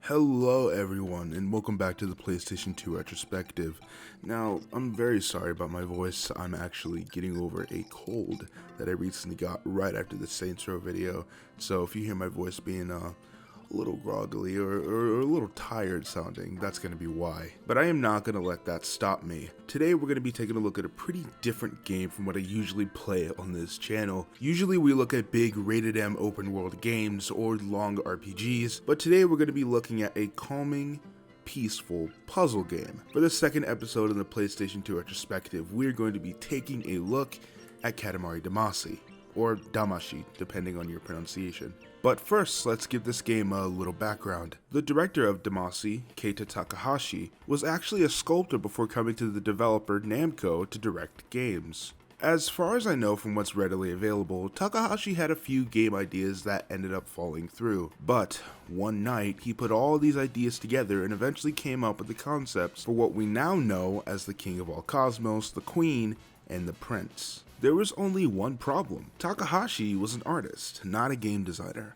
Hello everyone, and welcome back to the PlayStation 2 Retrospective. Now, I'm very sorry about my voice. I'm actually getting over a cold that I recently got right after the Saints Row video, so if you hear my voice being a little groggly or a little tired sounding, that's going to be why. But I am not going to let that stop me. Today we're going to be taking a look at a pretty different game from what I usually play on this channel. Usually we look at big rated M open world games or long RPGs, but today we're going to be looking at a calming, peaceful puzzle game. For the second episode in the PlayStation 2 Retrospective, we're going to be taking a look at Katamari Damacy, or Damacy, depending on your pronunciation. But first, let's give this game a little background. The director of Damacy, Keita Takahashi, was actually a sculptor before coming to the developer Namco to direct games. As far as I know from what's readily available, Takahashi had a few game ideas that ended up falling through, but one night he put all these ideas together and eventually came up with the concepts for what we now know as the King of All Cosmos, the Queen, and the Prince. There was only one problem. Takahashi was an artist, not a game designer.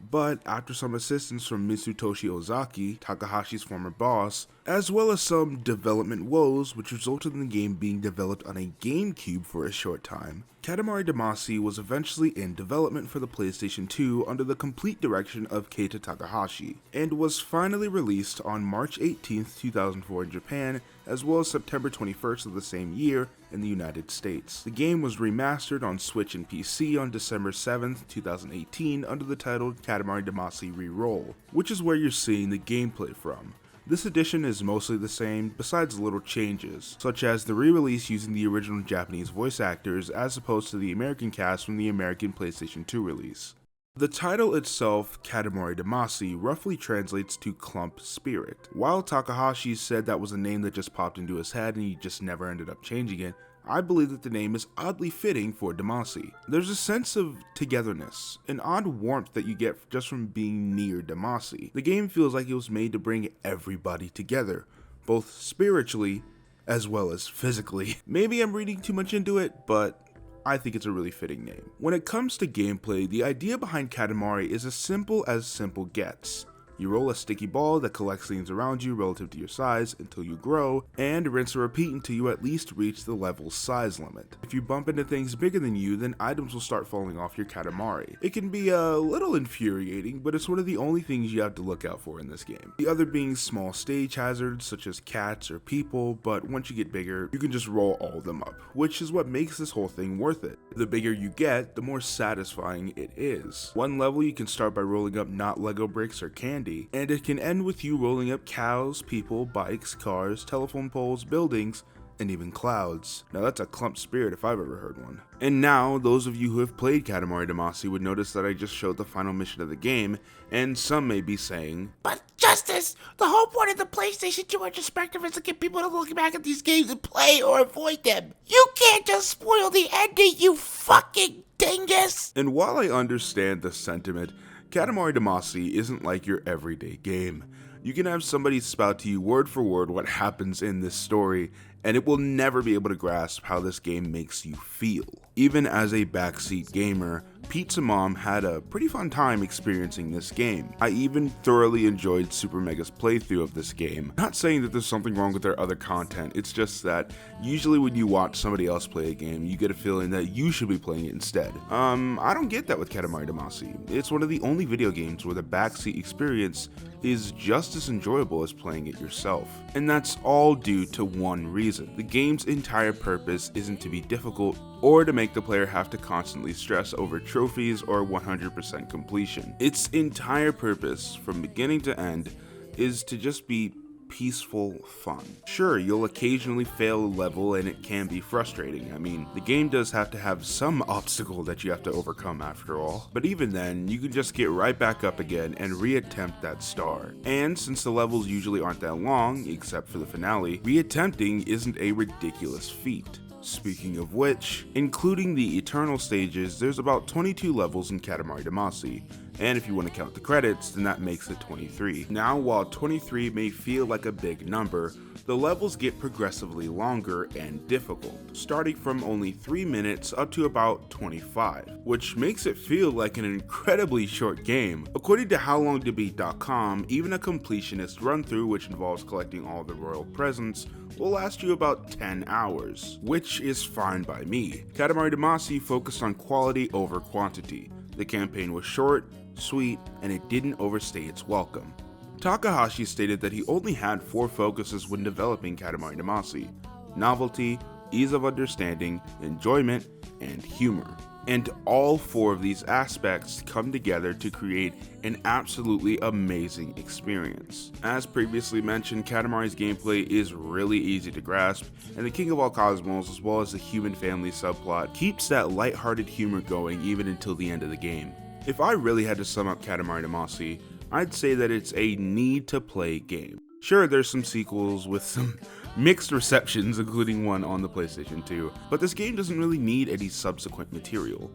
But after some assistance from Mitsutoshi Ozaki, Takahashi's former boss, as well as some development woes which resulted in the game being developed on a GameCube for a short time, Katamari Damacy was eventually in development for the PlayStation 2 under the complete direction of Keita Takahashi, and was finally released on March 18, 2004 in Japan, as well as September 21st of the same year in the United States. The game was remastered on Switch and PC on December 7th, 2018 under the title Katamari Damacy Reroll, which is where you're seeing the gameplay from. This edition is mostly the same, besides little changes, such as the re-release using the original Japanese voice actors as opposed to the American cast from the American PlayStation 2 release. The title itself, Katamari Damacy, roughly translates to Clump Spirit. While Takahashi said that was a name that just popped into his head and he just never ended up changing it, I believe that the name is oddly fitting for Damacy. There's a sense of togetherness, an odd warmth that you get just from being near Damacy. The game feels like it was made to bring everybody together, both spiritually as well as physically. Maybe I'm reading too much into it, but I think it's a really fitting name. When it comes to gameplay, the idea behind Katamari is as simple gets. You roll a sticky ball that collects things around you relative to your size until you grow, and rinse and repeat until you at least reach the level's size limit. If you bump into things bigger than you, then items will start falling off your Katamari. It can be a little infuriating, but it's one of the only things you have to look out for in this game. The other being small stage hazards such as cats or people, but once you get bigger, you can just roll all of them up, which is what makes this whole thing worth it. The bigger you get, the more satisfying it is. One level you can start by rolling up not Lego bricks or candy, and it can end with you rolling up cows, people, bikes, cars, telephone poles, buildings, and even clouds. Now that's a clump spirit if I've ever heard one. And now, those of you who have played Katamari Damacy would notice that I just showed the final mission of the game, and some may be saying, "But Justice, the whole point of the PlayStation 2 Retrospective is to get people to look back at these games and play or avoid them. You can't just spoil the ending, you fucking dingus!" And while I understand the sentiment, Katamari Damacy isn't like your everyday game. You can have somebody spout to you word for word what happens in this story, and it will never be able to grasp how this game makes you feel. Even as a backseat gamer, Pizza Mom had a pretty fun time experiencing this game. I even thoroughly enjoyed Super Mega's playthrough of this game. Not saying that there's something wrong with their other content, it's just that usually when you watch somebody else play a game, you get a feeling that you should be playing it instead. I don't get that with Katamari Damacy. It's one of the only video games where the backseat experience is just as enjoyable as playing it yourself. And that's all due to one reason. The game's entire purpose isn't to be difficult or to make the player have to constantly stress over trophies or 100% completion. Its entire purpose, from beginning to end, is to just be peaceful fun. Sure, you'll occasionally fail a level and it can be frustrating. I mean, the game does have to have some obstacle that you have to overcome after all. But even then, you can just get right back up again and reattempt that star. And since the levels usually aren't that long, except for the finale, reattempting isn't a ridiculous feat. Speaking of which, including the Eternal stages, there's about 22 levels in Katamari Damacy, and if you want to count the credits, then that makes it 23. Now, while 23 may feel like a big number, the levels get progressively longer and difficult, starting from only 3 minutes up to about 25, which makes it feel like an incredibly short game. According to HowLongToBeat.com, even a completionist run-through, which involves collecting all the royal presents, will last you about 10 hours, which is fine by me. Katamari Damacy focused on quality over quantity. The campaign was short, sweet, and it didn't overstay its welcome. Takahashi stated that he only had 4 focuses when developing Katamari Damacy: novelty, ease of understanding, enjoyment, and humor. And all 4 of these aspects come together to create an absolutely amazing experience. As previously mentioned, Katamari's gameplay is really easy to grasp, and the King of All Cosmos, as well as the human family subplot, keeps that lighthearted humor going even until the end of the game. If I really had to sum up Katamari Damacy, I'd say that it's a need-to-play game. Sure, there's some sequels with some mixed receptions, including one on the PlayStation 2, but this game doesn't really need any subsequent material.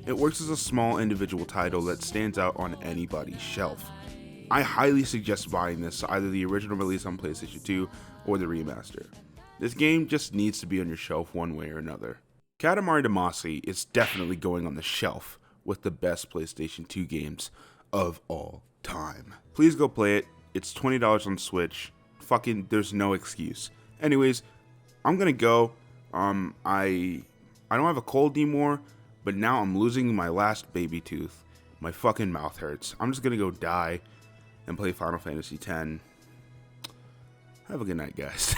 It works as a small individual title that stands out on anybody's shelf. I highly suggest buying this, either the original release on PlayStation 2 or the remaster. This game just needs to be on your shelf one way or another. Katamari Damacy is definitely going on the shelf with the best PlayStation 2 games of all time. Please go play it. It's $20 on Switch. Fucking, there's no excuse. Anyways, I'm gonna go. I don't have a cold anymore, but now I'm losing my last baby tooth. My fucking mouth hurts. I'm just gonna go die and play Final Fantasy X. Have a good night, guys.